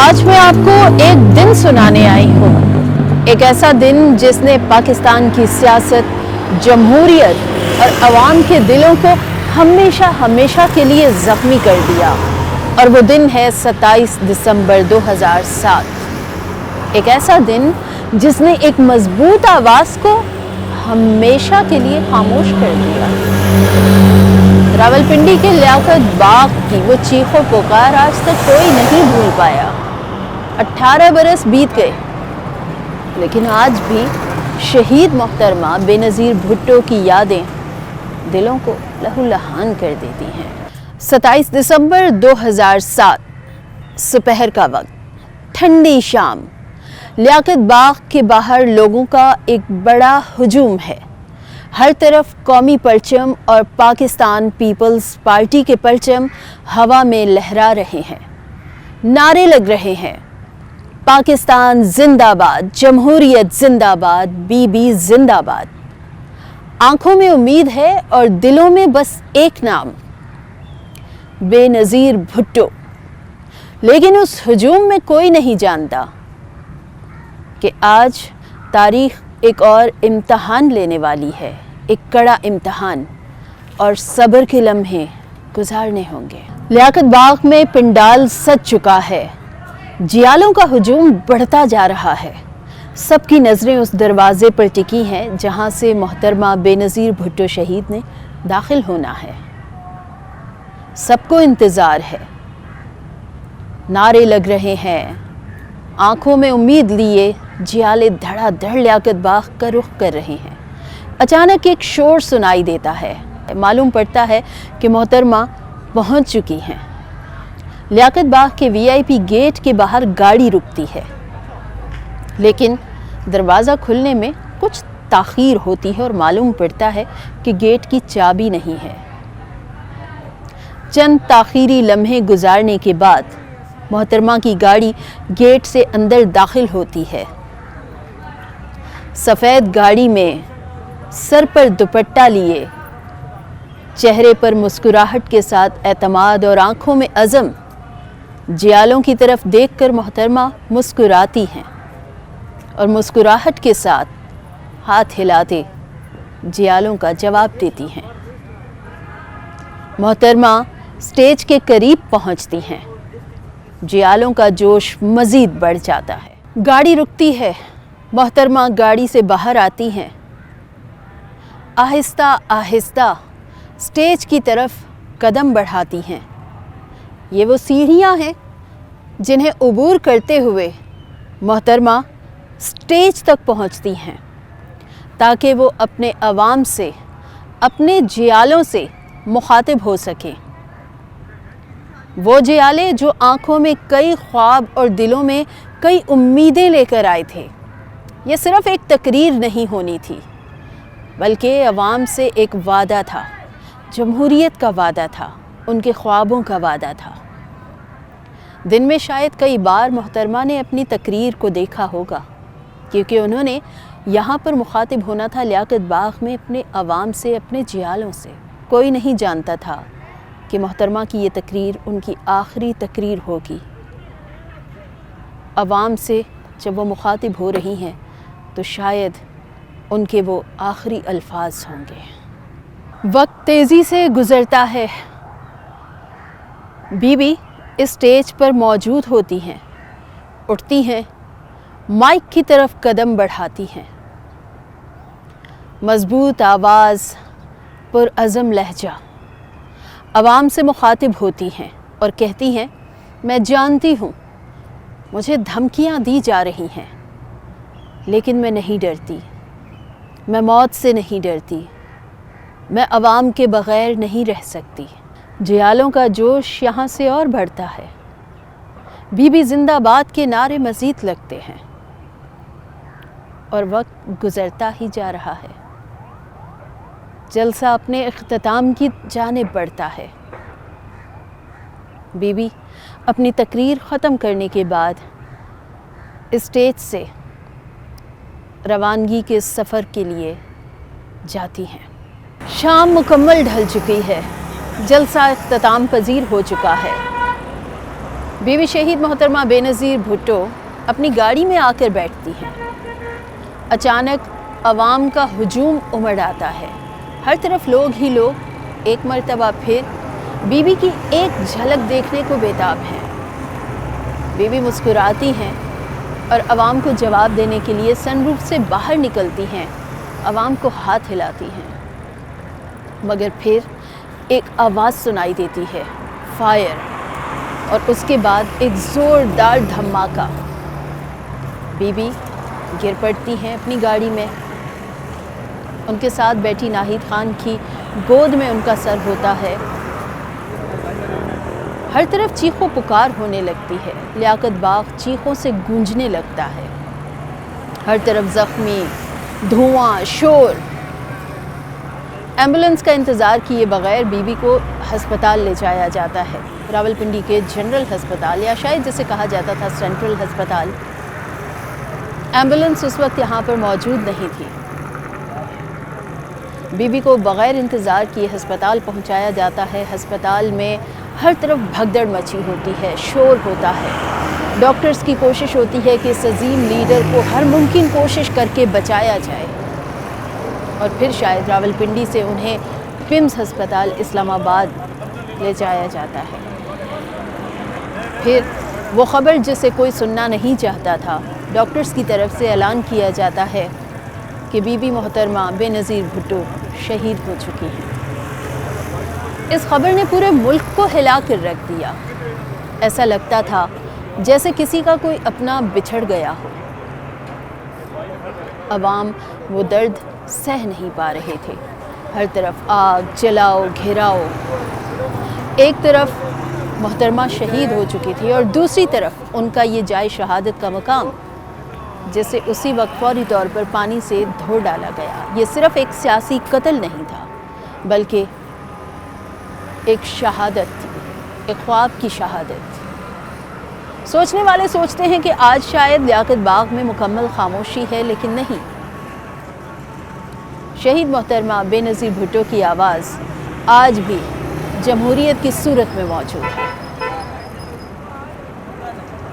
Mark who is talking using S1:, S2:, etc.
S1: आज मैं आपको एक दिन सुनाने आई हूँ, एक ऐसा दिन जिसने पाकिस्तान की सियासत, जमहूरियत और अवाम के दिलों को हमेशा हमेशा के लिए ज़ख्मी कर दिया। और वो दिन है 27 दिसंबर 2007। एक ऐसा दिन जिसने एक मजबूत आवाज़ को हमेशा के लिए खामोश कर दिया। रावलपिंडी के लियाकत बाग की वो चीखों पुकार आज तक कोई नहीं भूल पाया। 18 बरस बीत गए, लेकिन आज भी शहीद मोहतरमा बेनज़ीर भुट्टो की यादें दिलों को लहूलुहान कर देती हैं। 27 दिसंबर 2007 सुपहर का वक्त, ठंडी शाम, लियाकत बाग के बाहर लोगों का एक बड़ा हुजूम है। हर तरफ कौमी परचम और पाकिस्तान पीपल्स पार्टी के परचम हवा में लहरा रहे हैं। नारे लग रहे हैं, पाकिस्तान जिंदाबाद, जमहूरियत जिंदाबाद, बीबी जिंदाबाद। आंखों में उम्मीद है और दिलों में बस एक नाम, बेनज़ीर भुट्टो। लेकिन उस हुजूम में कोई नहीं जानता कि आज तारीख एक और इम्तहान लेने वाली है, एक कड़ा इम्तहान, और सब्र के लम्हे गुजारने होंगे। लियाकत बाग में पिंडाल सज चुका है, जियालों का हुजूम बढ़ता जा रहा है। सबकी नज़रें उस दरवाज़े पर टिकी हैं जहां से मोहतरमा बेनज़ीर भुट्टो शहीद ने दाखिल होना है। सबको इंतज़ार है, नारे लग रहे हैं, आंखों में उम्मीद लिए जियाले धड़ाधड़ लियाकत बाग का रुख कर रहे हैं। अचानक एक शोर सुनाई देता है। मालूम पड़ता है कि मोहतरमा पहुंच चुकी हैं। लियाकत बाग के वीआईपी गेट के बाहर गाड़ी रुकती है, लेकिन दरवाज़ा खुलने में कुछ ताख़ीर होती है और मालूम पड़ता है कि गेट की चाबी नहीं है। चंद ताख़ीरी लम्हे गुजारने के बाद मोहतरमा की गाड़ी गेट से अंदर दाखिल होती है। सफ़ेद गाड़ी में सर पर दुपट्टा लिए, चेहरे पर मुस्कुराहट के साथ एतमाद और आंखों में अज़म, जियालों की तरफ देखकर मोहतरमा मुस्कुराती हैं और मुस्कुराहट के साथ हाथ हिलाते जियालों का जवाब देती हैं। मोहतरमा स्टेज के करीब पहुंचती हैं। जियालों का जोश मज़ीद बढ़ जाता है। गाड़ी रुकती है, मोहतरमा गाड़ी से बाहर आती हैं। आहिस्ता आहिस्ता स्टेज की तरफ कदम बढ़ाती हैं। ये वो सीढ़ियाँ हैं जिन्हें उबूर करते हुए मोहतरमा स्टेज तक पहुँचती हैं, ताकि वो अपने अवाम से, अपने जियालों से मुखातिब हो सकें। वो जियाले जो आँखों में कई ख्वाब और दिलों में कई उम्मीदें लेकर आए थे। ये सिर्फ़ एक तकरीर नहीं होनी थी, बल्कि अवाम से एक वादा था, जमहूरियत का वादा था, उनके ख्वाबों का वादा था। दिन में शायद कई बार मोहतरमा ने अपनी तकरीर को देखा होगा, क्योंकि उन्होंने यहाँ पर मुखातिब होना था लियाकत बाग में अपने अवाम से, अपने जियालों से। कोई नहीं जानता था कि मोहतरमा की ये तकरीर उनकी आखिरी तकरीर होगी। अवाम से जब वो मुखातिब हो रही हैं तो शायद उनके वो आखिरी अल्फाज होंगे। वक्त तेज़ी से गुज़रता है। बीबी इस स्टेज पर मौजूद होती हैं, उठती हैं, माइक की तरफ कदम बढ़ाती हैं। मज़बूत आवाज़, पुरअज़म लहजा, अवाम से मुखातिब होती हैं और कहती हैं, मैं जानती हूँ मुझे धमकियाँ दी जा रही हैं, लेकिन मैं नहीं डरती। मैं मौत से नहीं डरती। मैं अवाम के बग़ैर नहीं रह सकती। जियालों का जोश यहाँ से और बढ़ता है। बीबी जिंदाबाद के नारे मज़ीद लगते हैं और वक्त गुज़रता ही जा रहा है। जलसा अपने इख्तिताम की जानिब बढ़ता है। बीबी अपनी तकरीर ख़त्म करने के बाद स्टेज से रवानगी के सफ़र के लिए जाती हैं। शाम मुकम्मल ढल चुकी है, जलसा इख्तिताम पजीर हो चुका है। بیوی شہید محترمہ بے نظیر بھٹو اپنی گاڑی میں آ کر بیٹھتی ہیں۔ اچانک عوام کا ہجوم امڑ آتا ہے، ہر طرف لوگ ہی لوگ ایک مرتبہ پھر بیوی کی ایک جھلک دیکھنے کو بےتاب ہیں۔ بیوی مسکراتی ہیں اور عوام کو جواب دینے کے لیے سن روف سے باہر نکلتی ہیں، عوام کو ہاتھ ہلاتی ہیں، مگر پھر ایک آواز سنائی دیتی ہے، فائر، اور اس کے بعد ایک زوردار دھماکہ۔ بیوی گر پڑتی ہیں اپنی گاڑی میں، ان کے ساتھ بیٹھی ناہید خان کی گود میں ان کا سر ہوتا ہے۔ ہر طرف چیخ و پکار ہونے لگتی ہے، لیاقت باغ چیخوں سے گونجنے لگتا ہے، ہر طرف زخمی، دھواں، شور۔ ایمبولنس کا انتظار کیے بغیر بیوی کو ہسپتال لے جایا جاتا ہے، راولپنڈی کے جنرل ہسپتال، یا شاید جسے کہا جاتا تھا سینٹرل ہسپتال۔ ایمبولنس اس وقت یہاں پر موجود نہیں تھی۔ بیوی کو بغیر انتظار کیے ہسپتال پہنچایا جاتا ہے۔ ہسپتال میں ہر طرف بھگدڑ مچی ہوتی ہے، شور ہوتا ہے۔ ڈاکٹرز کی کوشش ہوتی ہے کہ اس عظیم لیڈر کو ہر ممکن کوشش کر کے بچایا جائے، اور پھر شاید راولپنڈی سے انہیں پمز ہسپتال اسلام آباد لے جایا جاتا ہے۔ پھر وہ خبر جسے کوئی سننا نہیں چاہتا تھا، ڈاکٹرز کی طرف سے اعلان کیا جاتا ہے کہ بیوی محترمہ بے نظیر بھٹو شہید ہو چکی ہیں۔ اس خبر نے پورے ملک کو ہلا کر رکھ دیا۔ ایسا لگتا تھا جیسے کسی کا کوئی اپنا بچھڑ گیا ہو۔ عوام وہ درد سہ نہیں پا رہے تھے، ہر طرف آگ، جلاؤ، گھیراؤ۔ ایک طرف محترمہ شہید ہو چکی تھی اور دوسری طرف ان کا یہ جائے شہادت کا مقام، جسے اسی وقت فوری طور پر پانی سے دھو ڈالا گیا۔ یہ صرف ایک سیاسی قتل نہیں تھا، بلکہ ایک شہادت تھی، ایک خواب کی شہادت۔ سوچنے والے سوچتے ہیں کہ آج شاید لیاقت باغ میں مکمل خاموشی ہے، لیکن نہیں۔ شہید محترمہ بے نظیر بھٹو کی آواز آج بھی جمہوریت کی صورت میں موجود ہے۔